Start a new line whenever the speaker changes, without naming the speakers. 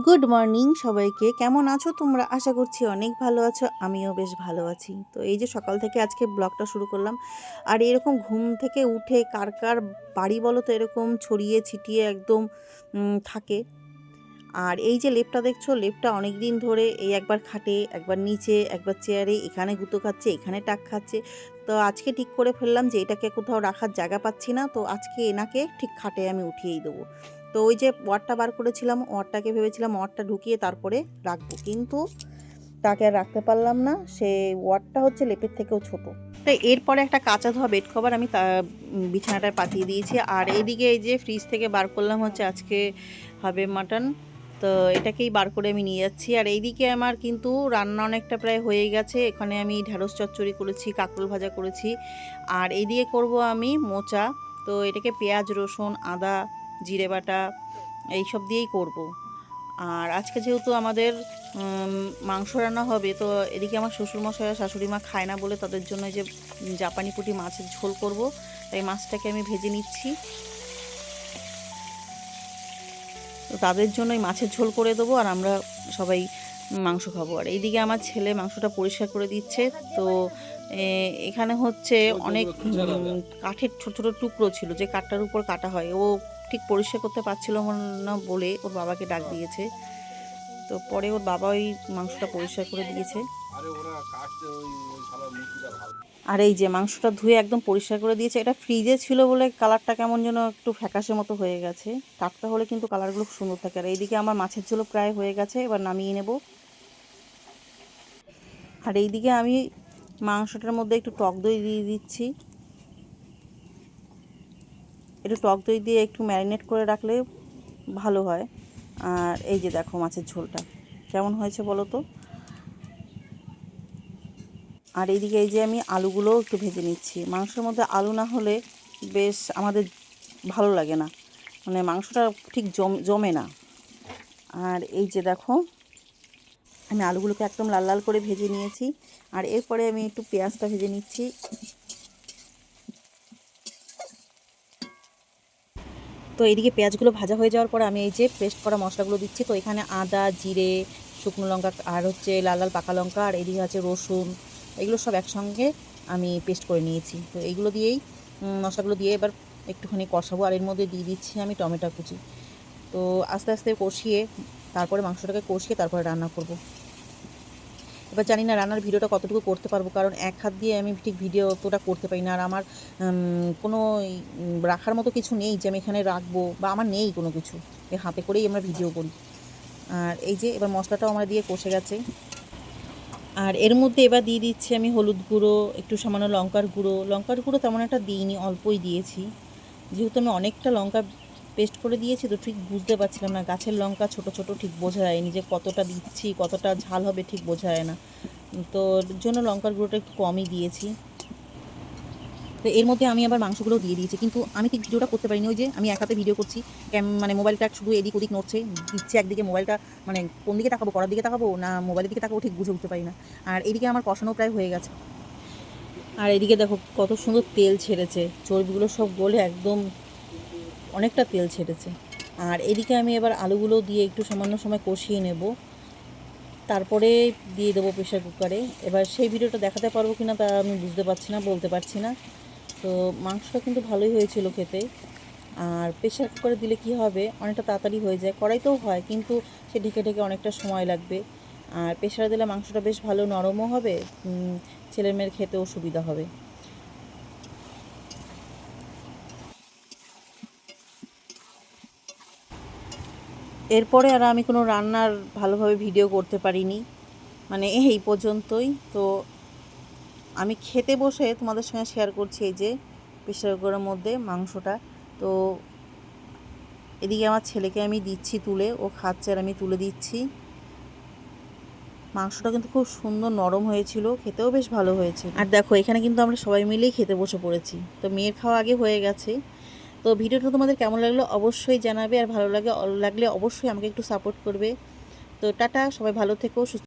Good morning সবাইকে। কেমন আছো তোমরা? আশা করছি অনেক ভালো আছো, আমিও বেশ ভালো আছি। তো এই যে সকাল থেকে আজকে ব্লগটা শুরু করলাম। আর এরকম ঘুম থেকে উঠে কার কার বাড়ি বলো তো এরকম ছড়িয়ে ছিটিয়ে একদম থাকে। আর এই যে লেপটা দেখছো, লেপটা অনেক দিন ধরে এই একবার খাটে, একবার নিচে, একবার চেয়ারে, এখানে গুঁতো খাচ্ছে, এখানে টাক খাচ্ছে। তো আজকে ঠিক করে ফেললাম যে এটাকে কোথাও রাখার জায়গা পাচ্ছি না, তো আজকে এনাকে ঠিক খাটে আমি উঠিয়েই দেবো। তো ওই যে ওয়ারটা বার করেছিলাম, ওয়ারটাকে ভেবেছিলাম ওয়ারটা ঢুকিয়ে তারপরে রাখবো, কিন্তু তাকে আর রাখতে পারলাম না। সে ওয়ারটা হচ্ছে লেপের থেকেও ছোট। তো এরপরে একটা কাঁচা ধোয়া বেড কভার আমি বিছানাটায় পাতিয়ে দিয়েছি। আর এইদিকে এই যে ফ্রিজ থেকে বার করলাম হচ্ছে আজকে হবে মাটন। তো এটাকেই বার করে আমি নিয়ে যাচ্ছি। আর এইদিকে আমার কিন্তু রান্না অনেকটা প্রায় হয়ে গেছে। এখানে আমি ঢ্যাঁড়স চচ্চড়ি করেছি, কাঁকরোল ভাজা করেছি। আর এইদিকে করব আমি মোচা। তো এটাকে পেঁয়াজ, রসুন, আদা, জিরে বাটা এইসব দিয়েই করব। আর আজকে যেহেতু আমাদের মাংস রান্না হবে, তো এদিকে আমার শ্বশুরমশাই আর শাশুড়ি মা খায় না বলে তাদের জন্য যে জাপানি পুঁটি মাছের ঝোল করব। তাই মাছটাকে আমি ভেজে নিচ্ছি। তো তাদের জন্য এই মাছের ঝোল করে দেবো, আর আমরা সবাই মাংস খাবো। আর এইদিকে আমার ছেলে মাংসটা পরিষ্কার করে দিচ্ছে। তো এখানে হচ্ছে অনেক কাঠের ছোট ছোট টুকরো ছিল, যে কাঠটার উপর কাটা হয়, ও ঠিক পরিষ্কার করতে পারছিল না বলে ওর বাবাকে ডাক দিয়েছে। তো পরে ওর বাবা ওই মাংসটা পরিষ্কার করে দিয়েছে। আর এই যে মাংসটা ধুয়ে একদম পরিষ্কার করে দিয়েছে। এটা ফ্রিজে ছিল বলে কালারটা কেমন যেন একটু ফ্যাকাশে মতো হয়ে গেছে। টাটকা হলে কিন্তু কালারগুলো খুব সুন্দর থাকে। আর এইদিকে আমার মাছের ঝোলও প্রায় হয়ে গেছে, এবার নামিয়ে নেব। আর এইদিকে আমি মাংসটার মধ্যে একটু টক দই দিয়ে দিচ্ছি। একটু টক দই দিয়ে একটু ম্যারিনেট করে রাখলে ভালো হয়। আর এই যে দেখো মাছের ঝোলটা কেমন হয়েছে বলো তো। আর এইদিকে এই যে আমি আলুগুলোও একটু ভেজে নিচ্ছি। মাংসের মধ্যে আলু না হলে বেশ আমাদের ভালো লাগে না, মানে মাংসটা ঠিক জমে না। আর এই যে দেখো আমি আলুগুলোকে একদম লাল লাল করে ভেজে নিয়েছি। আর এরপরে আমি একটু পেঁয়াজটা ভেজে নিচ্ছি। তো এইদিকে পেঁয়াজগুলো ভাজা হয়ে যাওয়ার পরে আমি এই যে পেস্ট করা মশলাগুলো দিচ্ছি। তো এখানে আদা, জিরে, শুকনো লঙ্কা, আর হচ্ছে লাল লাল পাকা লঙ্কা, আর এইদিকে আছে রসুন, এগুলো সব একসঙ্গে আমি পেস্ট করে নিয়েছি। তো এইগুলো দিয়েই মশলাগুলো দিয়ে এবার একটুখানি কষাবো। আর এর মধ্যে দিয়ে দিচ্ছি আমি টমেটো কুচি। তো আস্তে আস্তে কষিয়ে তারপরে মাংসটাকে কষিয়ে তারপরে রান্না করব। এবার জানি না রান্নার ভিডিওটা কতটুকু করতে পারবো, কারণ এক হাত দিয়ে আমি ঠিক ভিডিও অতটা করতে পারি না। আর আমার কোনো রাখার মতো কিছু নেই যে আমি এখানে রাখবো, বা আমার নেই কোনো কিছু, এই হাতে করেই আমরা ভিডিও করি। আর এই যে এবার মশলাটাও আমার দিয়ে কষে গেছে। আর এর মধ্যে এবার দিয়ে দিচ্ছি আমি হলুদ গুঁড়ো, একটু সামান্য লঙ্কার গুঁড়ো তেমন একটা দিইনি, অল্পই দিয়েছি। যেহেতু আমি অনেকটা লঙ্কা পেস্ট করে দিয়েছি, তো ঠিক বুঝতে পারছিলাম না, গাছের লঙ্কা ছোট ছোট ঠিক বোঝা যায়নি যে কতটা দিচ্ছি, কতটা ঝাল হবে ঠিক বোঝা যায় না। তো এর জন্য লঙ্কার গুঁড়োটা একটু কমই দিয়েছি। তো এর মধ্যে আমি আবার মাংসগুলো দিয়ে দিয়েছি, কিন্তু আমি ঠিক ভিডিওটা করতে পারিনি। ওই যে আমি এক হাতে ভিডিও করছি, মানে মোবাইলটা শুধু এদিক ওদিক নড়ছে, দিচ্ছে একদিকে মোবাইলটা, মানে কোন দিকে তাকাবো, করার দিকে তাকাবো না মোবাইলের দিকে তাকাবো ঠিক বুঝে উঠতে পারি না। আর এদিকে আমার কষানো প্রায় হয়ে গেছে। আর এদিকে দেখো কত সুন্দর তেল ছেড়েছে, চর্বিগুলো সব গলে একদম অনেকটা তেল ছেড়েছে। আর এদিকে আমি এবার আলুগুলো দিয়ে একটু সামান্য সময় কষিয়ে নেব, তারপরে দিয়ে দেবো প্রেশার কুকারে। এবার সেই ভিডিওটা দেখাতে পারবো কি না তা আমি বুঝতে পারছি না, বলতে পারছি না। তো মাংসটা কিন্তু ভালোই হয়েছিল খেতে। আর প্রেশার কুকারে দিলে কি হবে, অনেকটা তাড়াতাড়ি হয়ে যায়। কড়াইতেও হয়, কিন্তু সে ঢেকে ঢেকে অনেকটা সময় লাগবে। আর প্রেশারে দিলে মাংসটা বেশ ভালো নরমও হবে, ছেলে মেয়ের খেতেও সুবিধা হবে। এরপরে আর আমি কোনো রান্নার ভালোভাবে ভিডিও করতে পারিনি, মানে এই পর্যন্তই। তো আমি খেতে বসে তোমাদের সঙ্গে শেয়ার করছি এই যে প্রেশার কুকারের মধ্যে মাংসটা। তো এদিকে আমার ছেলেকে আমি দিচ্ছি তুলে, ও খাচ্ছে আর আমি তুলে দিচ্ছি। মাংসটা কিন্তু খুব সুন্দর নরম হয়েছিল, খেতেও বেশ ভালো হয়েছে। আর দেখো এখানে কিন্তু আমরা সবাই মিলেই খেতে বসে পড়েছি। তো মেয়ের খাওয়া আগে হয়ে গেছে। তো ভিডিওটা তোমাদের কেমন লাগলো অবশ্যই জানাবে, আর ভালো লাগলে অবশ্যই আমাকে একটু সাপোর্ট করবে। তো টাটা, সবাই ভালো থেকো, সুস্থ